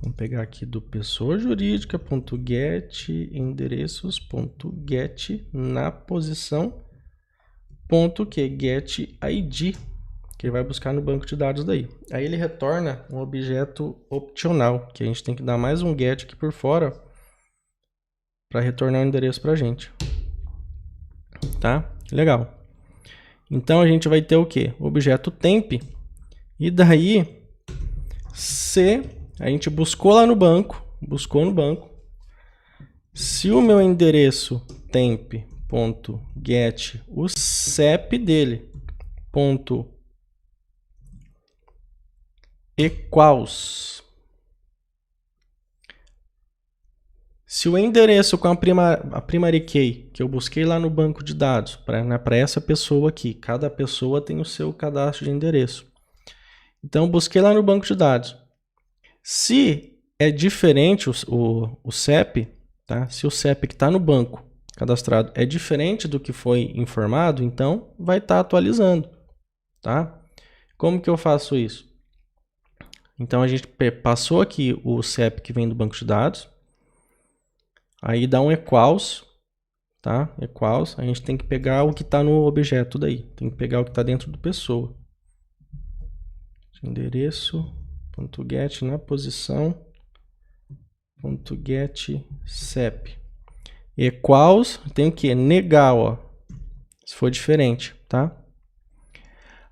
Vamos pegar aqui do pessoa jurídica.get endereços.get na posição .get id, que ele vai buscar no banco de dados daí. Aí ele retorna um objeto opcional, que a gente tem que dar mais um get aqui por fora para retornar o endereço para a gente. Tá? Legal. Então a gente vai ter o quê? O objeto temp. E daí, se a gente buscou lá no banco, se o meu endereço temp ponto get o CEP dele, ponto equals. Se o endereço com a primary key que eu busquei lá no banco de dados, para essa pessoa aqui, cada pessoa tem o seu cadastro de endereço. Então, busquei lá no banco de dados. Se é diferente o CEP, tá? Se o CEP que está no banco cadastrado é diferente do que foi informado, então vai estar atualizando, tá? Como que eu faço isso? Então, a gente passou aqui o CEP que vem do banco de dados, aí dá um equals, tá? Equals, a gente tem que pegar o que está no objeto daí, tem que pegar o que está dentro do pessoa. Endereço.get na posição .get CEP. Equals, tem o que? Negar, ó, se for diferente, tá?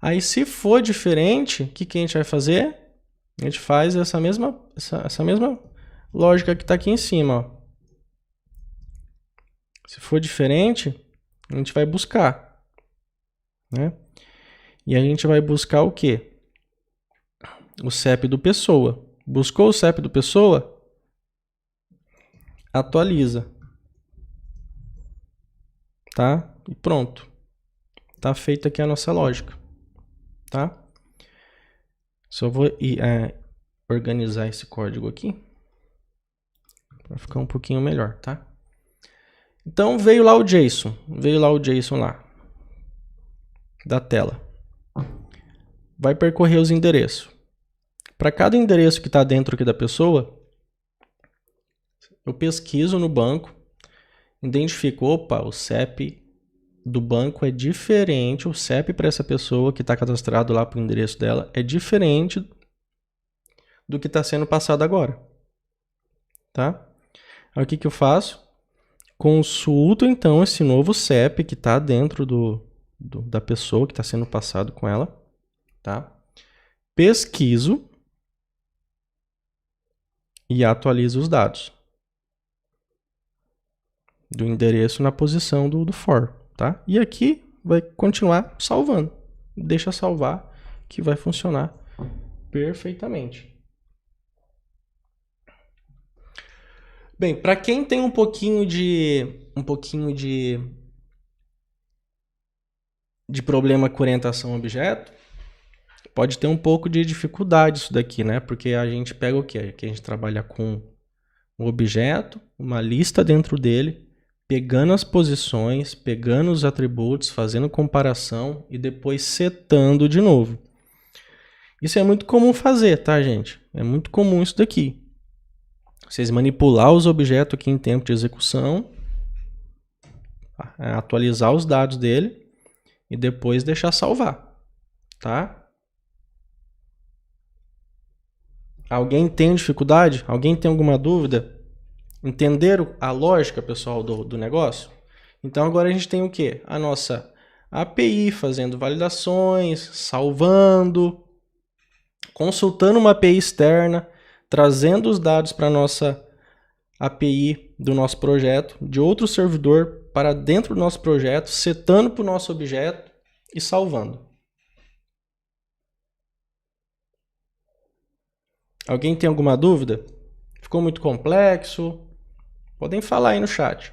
Aí, se for diferente, o que a gente vai fazer? A gente faz essa mesma lógica que está aqui em cima, ó. Se for diferente, a gente vai buscar, né? E a gente vai buscar o quê? O CEP do pessoa. Buscou o CEP do pessoa? Atualiza. Tá? E pronto. Tá feita aqui a nossa lógica. Tá? Só vou organizar esse código aqui para ficar um pouquinho melhor, tá? Então veio lá o JSON. Veio lá o JSON lá da tela. Vai percorrer os endereços. Para cada endereço que está dentro aqui da pessoa, eu pesquiso no banco, identifico, opa, o CEP do banco é diferente, o CEP para essa pessoa que está cadastrado lá para o endereço dela é diferente do que está sendo passado agora. Tá? Aí o que eu faço? Consulto então esse novo CEP que está dentro da pessoa que está sendo passado com ela. Tá? Pesquiso e atualizo os dados do endereço na posição do for. Tá? E aqui vai continuar salvando. Deixa salvar que vai funcionar perfeitamente. Bem, para quem tem um pouquinho de problema com orientação a objeto, pode ter um pouco de dificuldade isso daqui, né? Porque a gente pega o quê? Aqui a gente trabalha com um objeto, uma lista dentro dele, pegando as posições, pegando os atributos, fazendo comparação e depois setando de novo. Isso é muito comum fazer, tá, gente? É muito comum isso daqui. Vocês manipular os objetos aqui em tempo de execução, atualizar os dados dele e depois deixar salvar, tá? Alguém tem dificuldade? Alguém tem alguma dúvida? Entenderam a lógica, pessoal, do negócio? Então agora a gente tem o quê? A nossa API fazendo validações, salvando, consultando uma API externa, trazendo os dados para a nossa API do nosso projeto, de outro servidor para dentro do nosso projeto, setando para o nosso objeto e salvando. Alguém tem alguma dúvida? Ficou muito complexo? Podem falar aí no chat.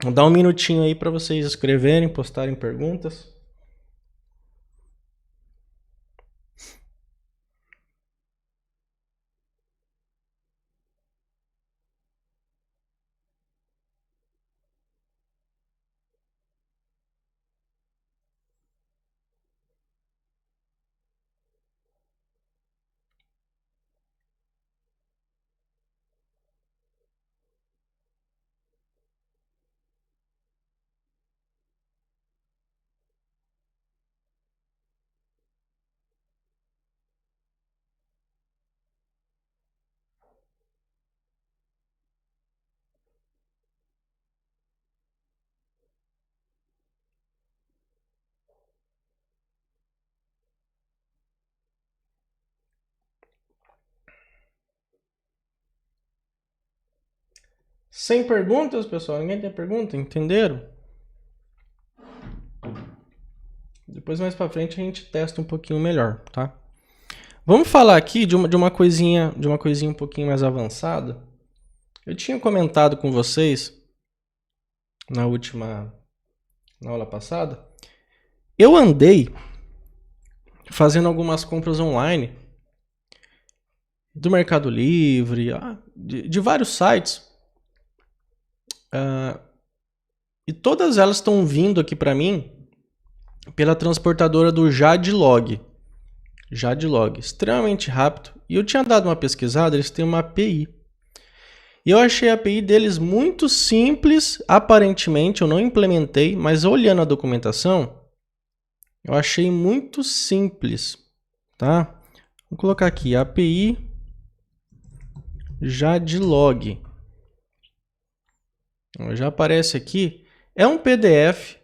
Vou dar um minutinho aí para vocês escreverem, postarem perguntas. Sem perguntas, pessoal? Ninguém tem pergunta? Entenderam? Depois mais pra frente a gente testa um pouquinho melhor, tá? Vamos falar aqui de uma coisinha um pouquinho mais avançada. Eu tinha comentado com vocês na aula passada. Eu andei fazendo algumas compras online do Mercado Livre, de vários sites. E todas elas estão vindo aqui para mim pela transportadora do Jadlog. Jadlog, extremamente rápido. E eu tinha dado uma pesquisada, eles têm uma API. E eu achei a API deles muito simples, aparentemente, eu não implementei, mas olhando a documentação, eu achei muito simples, tá? Vou colocar aqui, API Jadlog. Já aparece aqui, é um PDF,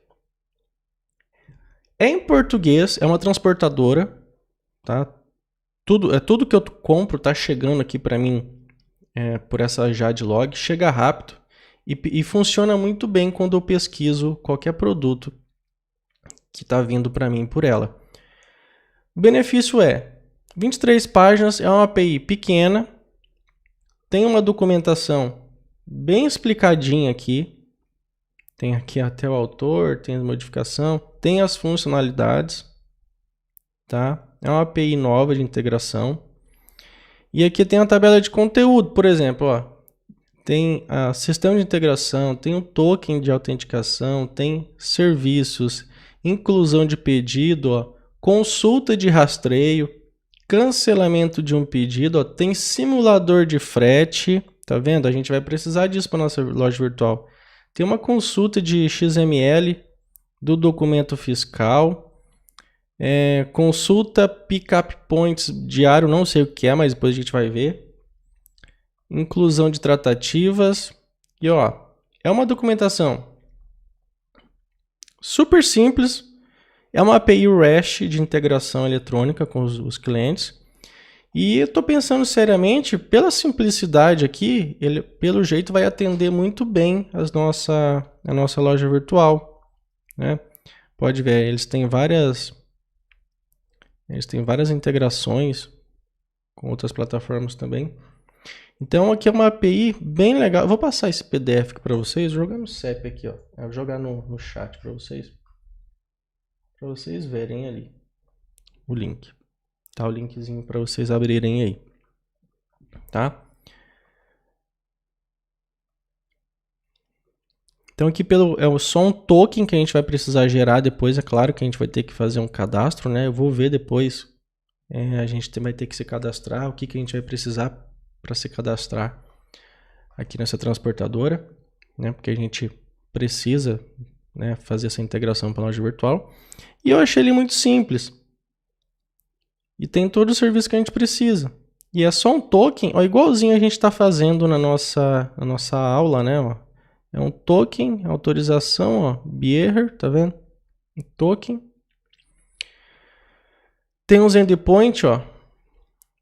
é em português, é uma transportadora, tá? Tudo que eu compro tá chegando aqui para mim por essa Jadlog, chega rápido e funciona muito bem quando eu pesquiso qualquer produto que está vindo para mim por ela. O benefício é 23 páginas, é uma API pequena, tem uma documentação bem explicadinha aqui, tem aqui até o autor, tem a modificação, tem as funcionalidades, tá? É uma API nova de integração. E aqui tem a tabela de conteúdo, por exemplo, ó. Tem a sistema de integração, tem o token de autenticação, tem serviços, inclusão de pedido, ó, consulta de rastreio, cancelamento de um pedido, ó, tem simulador de frete, tá vendo? A gente vai precisar disso para nossa loja virtual. Tem uma consulta de XML do documento fiscal, consulta pickup points diário, não sei o que é, mas depois a gente vai ver. Inclusão de tratativas. E ó, é uma documentação super simples. É uma API REST de integração eletrônica com os clientes. E eu estou pensando seriamente, pela simplicidade aqui, ele pelo jeito vai atender muito bem a nossa loja virtual, né? Pode ver, eles têm várias integrações com outras plataformas também. Então aqui é uma API bem legal. Eu vou passar esse PDF para vocês, jogar no CEP aqui, ó. Eu vou jogar no chat para vocês verem ali o link. Tá o linkzinho para vocês abrirem aí, tá? Então aqui é só um token que a gente vai precisar gerar depois. É claro que a gente vai ter que fazer um cadastro, né? Eu vou ver depois. A gente vai ter que se cadastrar. O que a gente vai precisar para se cadastrar aqui nessa transportadora, né? Porque a gente precisa, né, fazer essa integração para a loja virtual. E eu achei ele muito simples. E tem todo o serviço que a gente precisa. E é só um token, ó, igualzinho a gente está fazendo na nossa aula, né? Ó. É um token, autorização, ó, bearer, tá vendo? Um token. Tem uns endpoint, ó.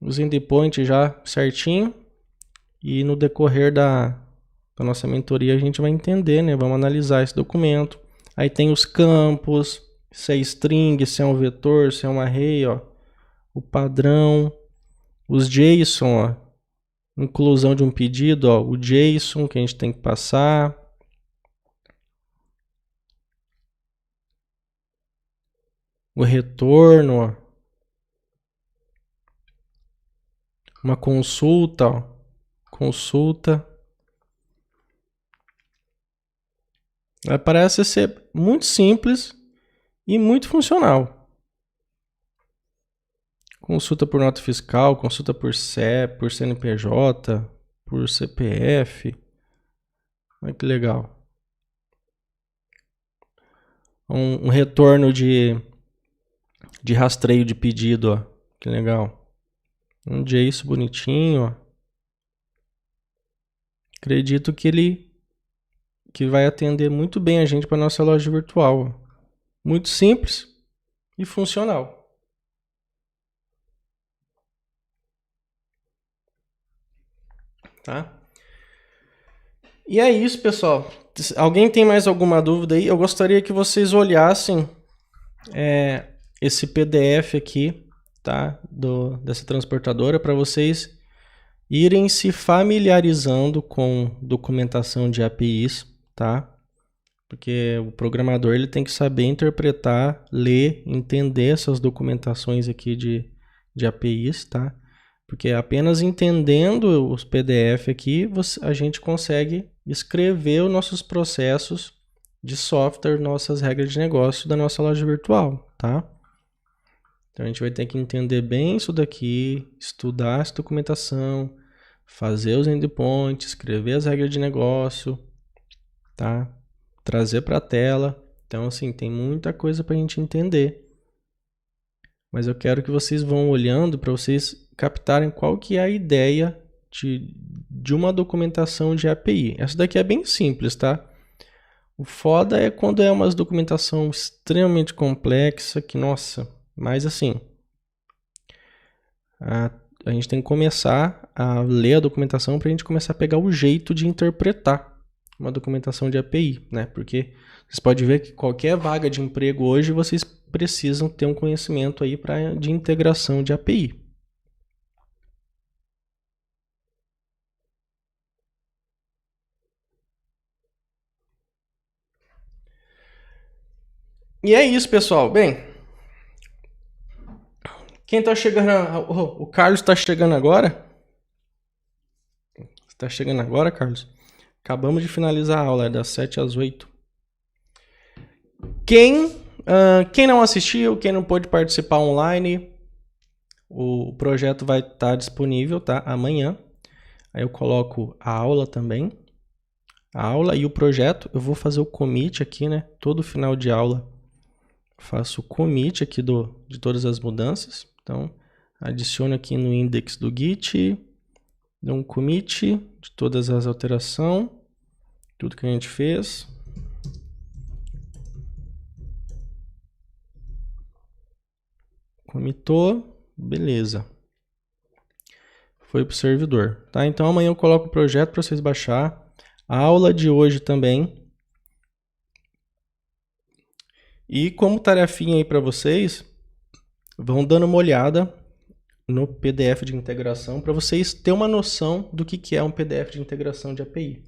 Os endpoints já certinho. E no decorrer da nossa mentoria a gente vai entender, né? Vamos analisar esse documento. Aí tem os campos, se é string, se é um vetor, se é um array, ó. O padrão, os JSON, ó. Inclusão de um pedido, ó. O JSON que a gente tem que passar. O retorno, ó. Uma consulta, ó. Consulta. Parece ser muito simples e muito funcional. Consulta por nota fiscal, consulta por CEP, por CNPJ, por CPF. Olha que legal. Um retorno de rastreio de pedido, ó. Que legal. Um JSON bonitinho, ó. Acredito que vai atender muito bem a gente para nossa loja virtual. Ó. Muito simples e funcional. Tá? E é isso, pessoal. Alguém tem mais alguma dúvida aí? Eu gostaria que vocês olhassem esse PDF aqui, tá? Dessa transportadora, para vocês irem se familiarizando com documentação de APIs, tá? Porque o programador ele tem que saber interpretar, ler, entender essas documentações aqui de APIs, tá? Porque apenas entendendo os PDF aqui, a gente consegue escrever os nossos processos de software, nossas regras de negócio da nossa loja virtual, tá? Então a gente vai ter que entender bem isso daqui, estudar essa documentação, fazer os endpoints, escrever as regras de negócio, tá? Trazer para a tela. Então, assim, tem muita coisa para a gente entender. Mas eu quero que vocês vão olhando para vocês captarem qual que é a ideia de uma documentação de API. Essa daqui é bem simples, tá? O foda é quando é uma documentação extremamente complexa, que, nossa, mas assim, a gente tem que começar a ler a documentação para a gente começar a pegar o jeito de interpretar uma documentação de API, né? Porque vocês podem ver que qualquer vaga de emprego hoje vocês precisam ter um conhecimento aí de integração de API. E é isso, pessoal. Bem, quem tá chegando... O Carlos tá chegando agora. Você tá chegando agora, Carlos? Acabamos de finalizar a aula, é das 7 às 8. Quem não assistiu, quem não pôde participar online, o projeto vai estar disponível, tá? Amanhã. Aí eu coloco a aula também. A aula e o projeto. Eu vou fazer o commit aqui, né? Todo final de aula faço o commit aqui de todas as mudanças. Então, adiciono aqui no index do Git. Dou um commit de todas as alterações. Tudo que a gente fez. Commitou. Beleza. Foi para o servidor, tá? Então amanhã eu coloco o projeto para vocês baixar. A aula de hoje também. E como tarefinha aí para vocês, vão dando uma olhada no PDF de integração para vocês terem uma noção do que é um PDF de integração de API.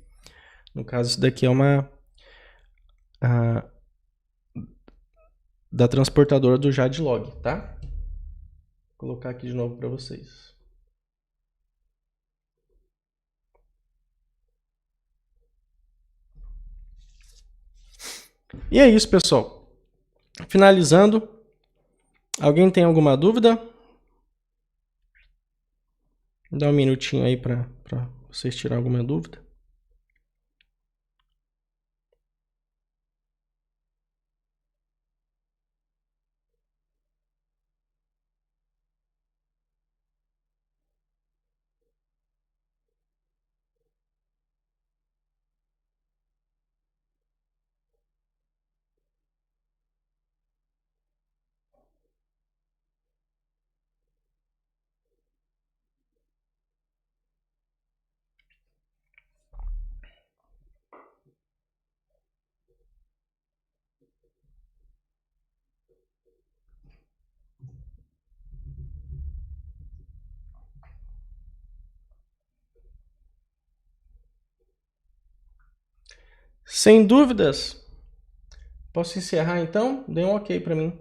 No caso, isso daqui é da transportadora do Jadlog, tá? Vou colocar aqui de novo para vocês. E é isso, pessoal. Finalizando, alguém tem alguma dúvida? Dá um minutinho aí para vocês tirarem alguma dúvida. Sem dúvidas, posso encerrar então? Dê um ok para mim.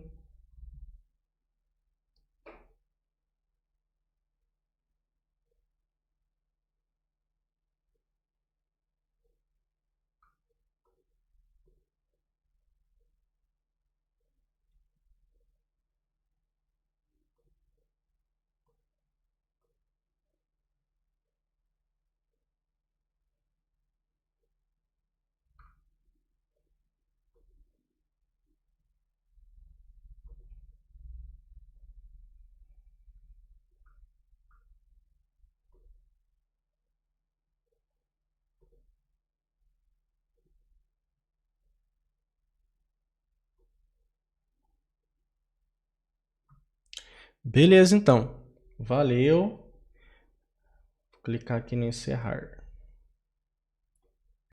Beleza, então. Valeu. Vou clicar aqui no encerrar.